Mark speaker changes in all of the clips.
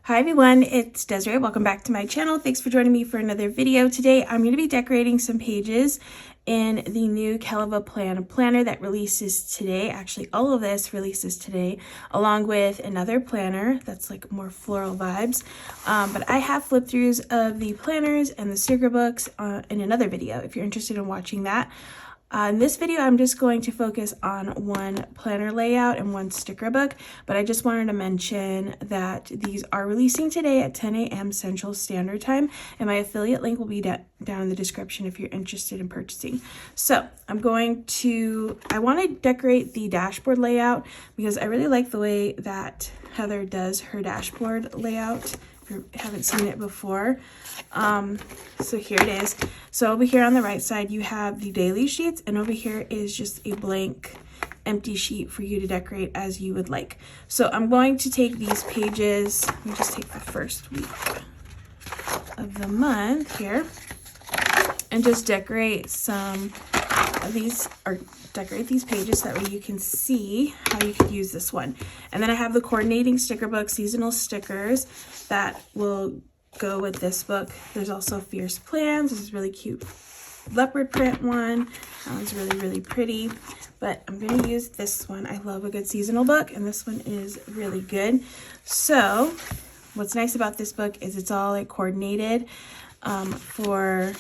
Speaker 1: Hi everyone, it's Desiree. Welcome back to my channel. Thanks for joining me for another video. Today I'm going to be decorating some pages in the new Kellofaplan planner that releases today. Actually, all of this releases today, along with another planner that's like more floral vibes. But I have flip throughs of the planners and the sticker books in another video if you're interested in watching that. In this video, I'm just going to focus on one planner layout and one sticker book, but I just wanted to mention that these are releasing today at 10 a.m. Central Standard Time, and my affiliate link will be down in the description if you're interested in purchasing. So I want to decorate the dashboard layout because I really like the way that Heather does her dashboard layout. If you haven't seen it before. So here it is. So over here on the right side, you have the daily sheets, and over here is just a blank empty sheet for you to decorate as you would like. So I'm going to take these pages, let me just take the first week of the month here, and just decorate some of these, or decorate these pages so that way you can see how you could use this one. And then I have the coordinating sticker book, seasonal stickers that will go with this book. There's also Fierce Plans. This is really cute leopard print one. That one's really, really pretty, but I'm going to use this one. I love a good seasonal book, and this one is really good. So what's nice about this book is it's all like coordinated for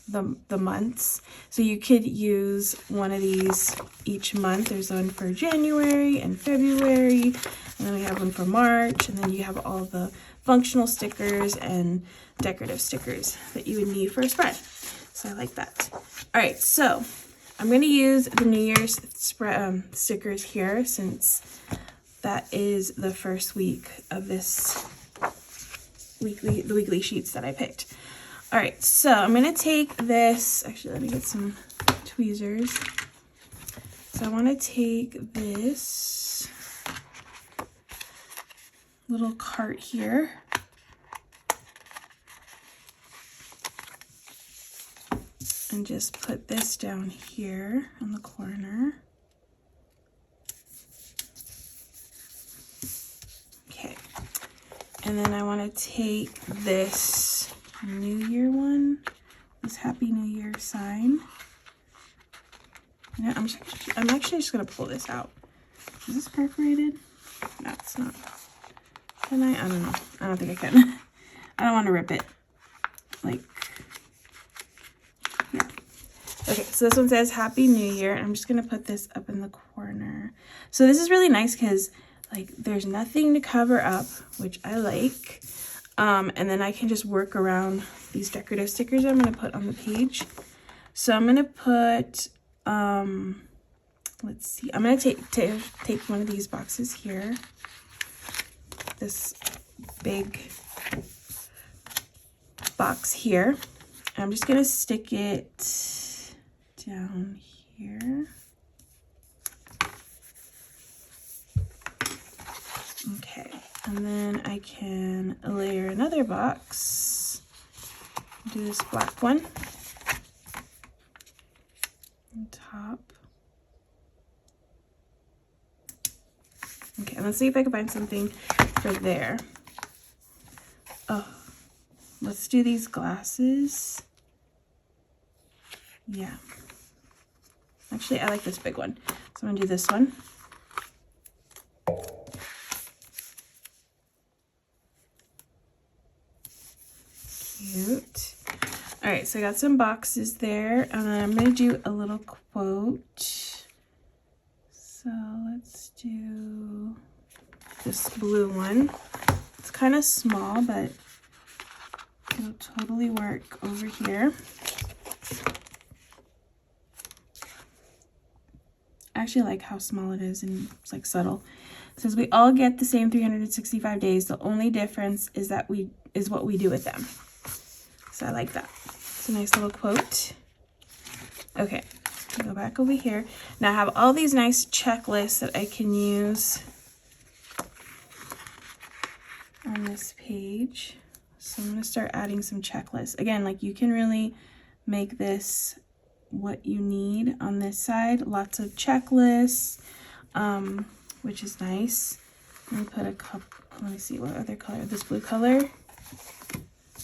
Speaker 1: the months. So you could use one of these each month. There's one for January and February, and then we have one for March, and then you have all the functional stickers and decorative stickers that you would need for a spread. So I like that. All right, so I'm going to use the New Year's stickers here since that is the first week of this the weekly sheets that I picked. All right, so I'm going to take this, actually let me get some tweezers. So I want to take this little cart here and just put this down here on the corner. Okay, and then I want to take this New Year one, this Happy New Year sign. Yeah, I'm actually just gonna pull this out. Is this perforated? No, it's not. Can I? I don't know. I don't think I can. I don't want to rip it. Like, yeah. Okay, so this one says Happy New Year. I'm just gonna put this up in the corner. So this is really nice because like there's nothing to cover up, which I like. And then I can just work around these decorative stickers I'm going to put on the page. So I'm going to put, let's see, I'm going to take one of these boxes here, this big box here. And I'm just going to stick it down here. Okay. And then I can layer another box, do this black one on top. Okay, and let's see if I can find something for there. Oh, let's do these glasses. Yeah. Actually, I like this big one. So I'm gonna do this one. Cute. All right, so I got some boxes there, and I'm going to do a little quote. So let's do this blue one. It's kind of small, but it'll totally work over here. I actually like how small it is, and it's like subtle. It says we all get the same 365 days. The only difference is that what we do with them. So I like that. It's a nice little quote. Okay, go back over here. Now I have all these nice checklists that I can use on this page. So I'm going to start adding some checklists. Again, like you can really make this what you need on this side. Lots of checklists, which is nice. Let me put a couple, let me see what other color, this blue color.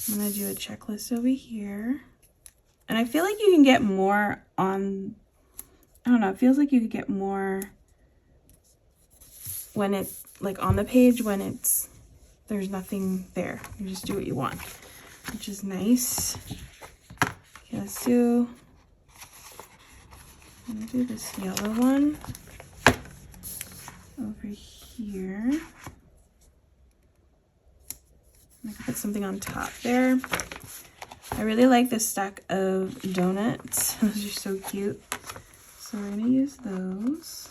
Speaker 1: I'm gonna do a checklist over here. And I feel like you can get more on, I don't know, it feels like you could get more when it's like on the page, when it's, there's nothing there. You just do what you want, which is nice. Okay, let's do, I'm gonna do this yellow one over here. I can put something on top there. I really like this stack of donuts. Those are so cute. So we're gonna use those.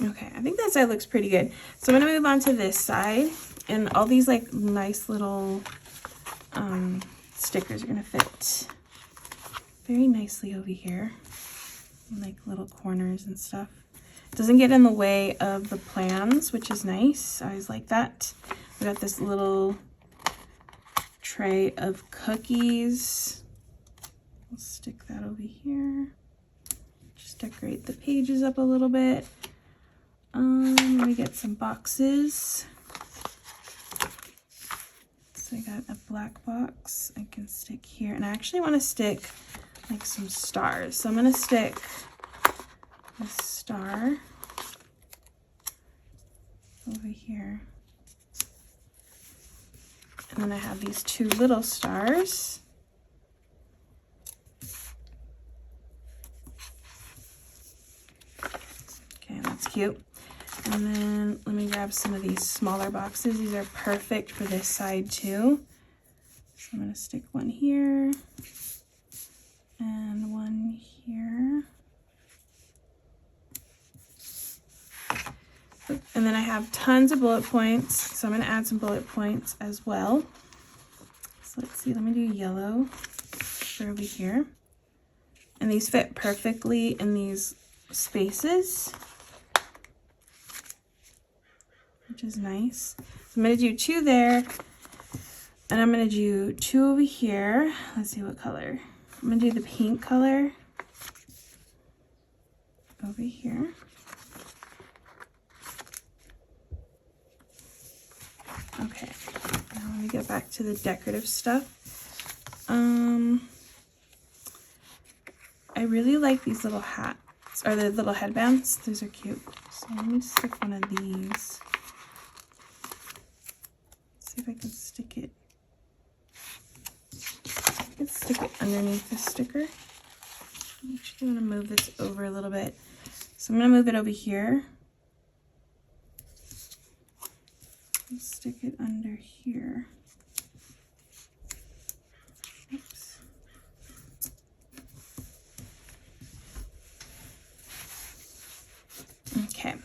Speaker 1: Okay, I think that side looks pretty good. So I'm gonna move on to this side, and all these like nice little stickers are gonna fit very nicely over here, like little corners and stuff. It doesn't get in the way of the plans, which is nice. I always like that. We got this little tray of cookies. We'll stick that over here. Just decorate the pages up a little bit. Let me get some boxes. So I got a black box I can stick here, and I actually want to stick like some stars. So I'm going to stick a star over here. And then I have these two little stars. Okay, that's cute. And then let me grab some of these smaller boxes. These are perfect for this side too. So I'm going to stick one here and one here. And then I have tons of bullet points, so I'm going to add some bullet points as well. So let's see, let me do yellow for over here. And these fit perfectly in these spaces, which is nice. So I'm going to do two there, and I'm going to do two over here. Let's see what color. I'm going to do the pink color over here. Okay, now let me get back to the decorative stuff. I really like these little hats, or the little headbands. Those are cute. So let me stick one of these. See if I can stick it. Let's stick it underneath the sticker. I'm actually going to move this over a little bit. So I'm going to move it over here. Stick it under here. Oops. Okay.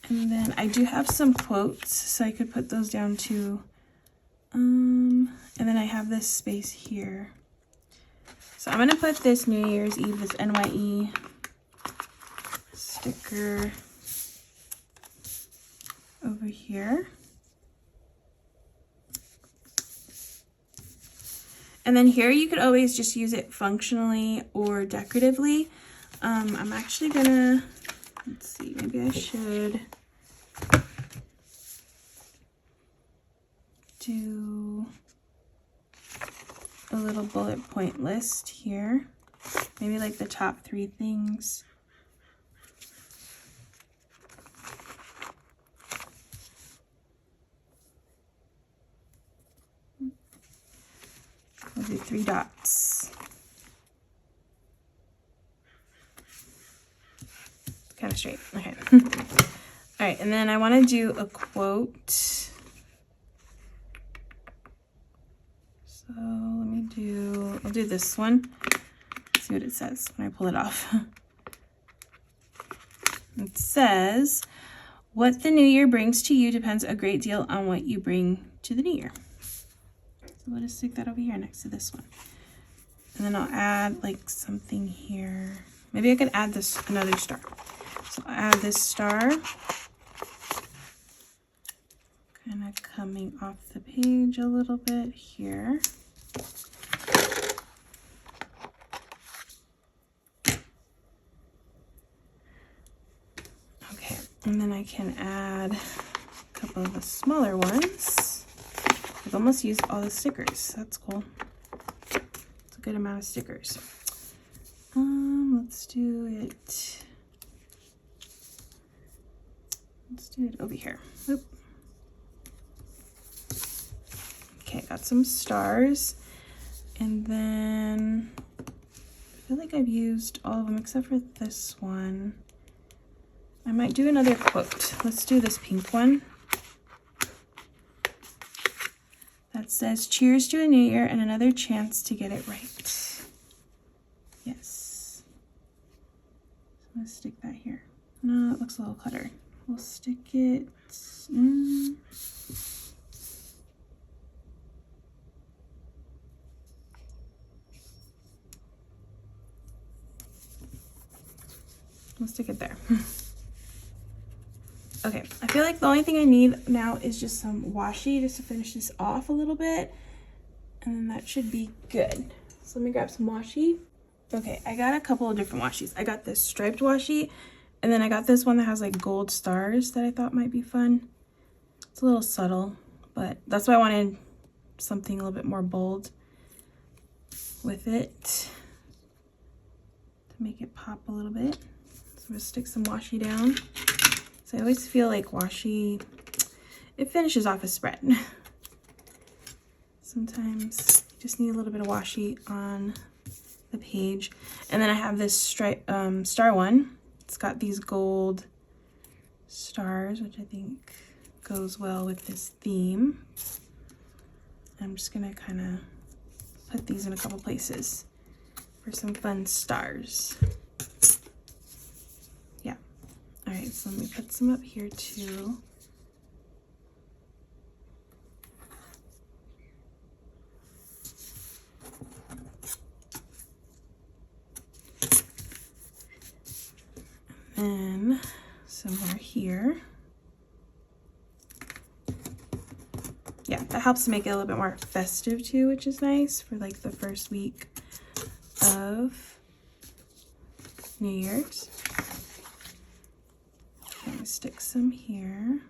Speaker 1: And then I do have some quotes, so I could put those down too. And then I have this space here. So I'm gonna put this New Year's Eve, this NYE sticker over here. And then here you could always just use it functionally or decoratively. I'm actually gonna, let's see, maybe I should do a little bullet point list here. Maybe like the top 3 things. We'll do 3 dots. Kind of straight. Okay. All right, and then I want to do a quote. So let me do, I'll do this one. Let's see what it says when I pull it off. It says, what the new year brings to you depends a great deal on what you bring to the new year. So let us stick that over here next to this one. And then I'll add like something here. Maybe I could add this, another star. So I'll add this star. Kind of coming off the page a little bit here.
Speaker 2: And then I can add a couple of the smaller ones. I've almost used all the stickers. That's cool. It's a good amount of stickers. Let's do it. Let's do it over here. Oop. Okay, got some stars. And then I feel like I've used all of them except for this one. I might do another quote. Let's do this pink one. That says, "Cheers to a new year and another chance to get it right." Yes. So I'm gonna stick that here. No, it looks a little cluttered. We'll stick it. We'll stick it there. Okay, I feel like the only thing I need now is just some washi just to finish this off a little bit. And then that should be good. So let me grab some washi. Okay, I got a couple of different washis. I got this striped washi, and then I got this one that has like gold stars that I thought might be fun. It's a little subtle, but that's why I wanted something a little bit more bold with it to make it pop a little bit. So I'm gonna stick some washi down. So I always feel like washi, it finishes off a spread. Sometimes you just need a little bit of washi on the page. And then I have this star one. It's got these gold stars, which I think goes well with this theme. I'm just gonna kind of put these in a couple places for some fun stars. Yeah. All right, so let me put some up here too. And some more here. Yeah, that helps to make it a little bit more festive too, which is nice for like the first week of New Year's. I'm gonna stick some here.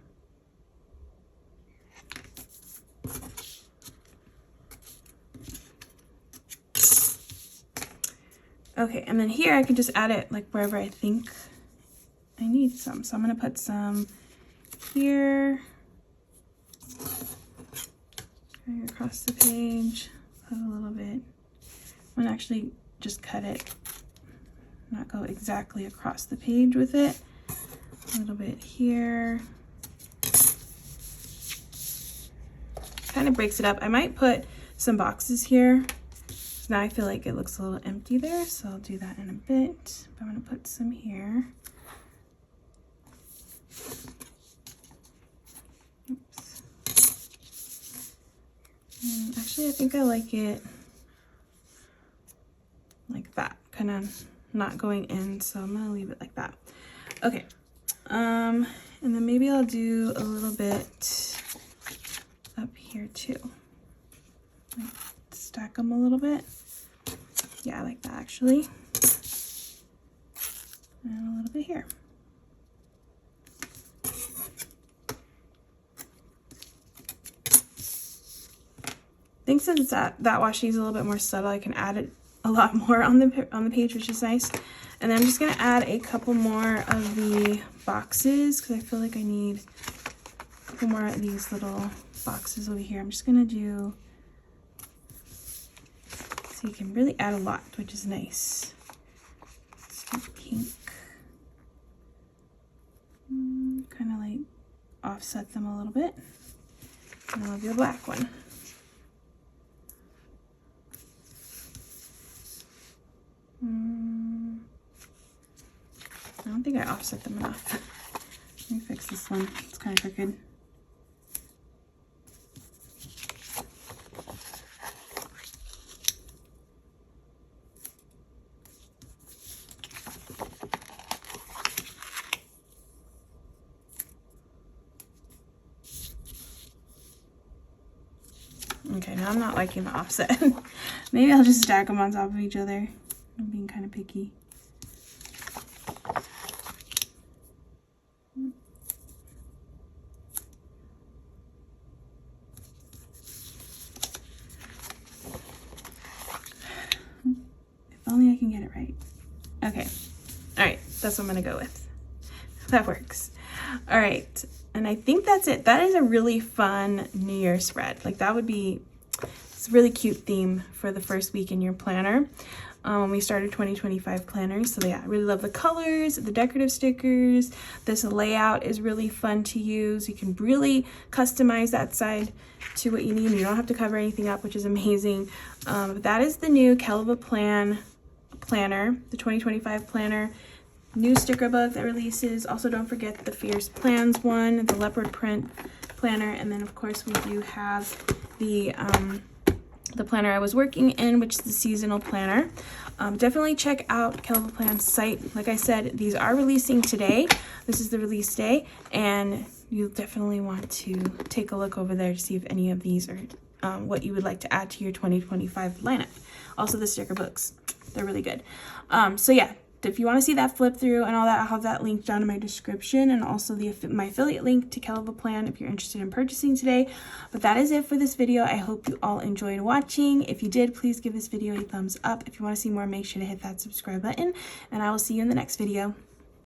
Speaker 2: Okay, and then here I can just add it like wherever I think I need some. So I'm gonna put some here, right across the page, put a little bit. I'm gonna actually just cut it, not go exactly across the page with it. A little bit here. Kind of breaks it up. I might put some boxes here. Now I feel like it looks a little empty there, so I'll do that in a bit. But I'm gonna put some here. Oops. Actually, I think I like it like that, kind of not going in, so I'm gonna leave it like that. Okay, and then maybe I'll do a little bit up here too. Like, stack them a little bit. Yeah, I like that actually. And a little bit here. I think since that washi is a little bit more subtle, I can add it a lot more on the page, which is nice. And then I'm just gonna add a couple more of the boxes because I feel like I need a couple more of these little boxes over here. I'm just gonna do, so you can really add a lot, which is nice. Let's do pink. Kind of like offset them a little bit. And I'll do a black one. I don't think I offset them enough. Let me fix this one. It's kind of crooked. Okay, now I'm not liking the offset. Maybe I'll just stack them on top of each other. I'm being kind of picky. Hopefully I can get it right. Okay. All right. That's what I'm going to go with. That works. All right. And I think that's it. That is a really fun New Year spread. Like that would be, it's a really cute theme for the first week in your planner. When we started 2025 planners. So yeah, I really love the colors, the decorative stickers. This layout is really fun to use. You can really customize that side to what you need. You don't have to cover anything up, which is amazing. That is the new Kellofaplan planner, the 2025 planner. New sticker book that releases. Also, don't forget the Fierce Plans one, the leopard print planner, and then of course we do have the planner I was working in, which is the seasonal planner. Definitely check out Kellofaplan's site. Like I said, these are releasing today. This is the release day, and you definitely want to take a look over there to see if any of these are what you would like to add to your 2025 lineup. Also, the sticker books, they're really good. So yeah. If you want to see that flip through and all that, I'll have that linked down in my description, and also my affiliate link to Kellofaplan if you're interested in purchasing today. But that is it for this video. I hope you all enjoyed watching. If you did, please give this video a thumbs up. If you want to see more, make sure to hit that subscribe button, and I will see you in the next video.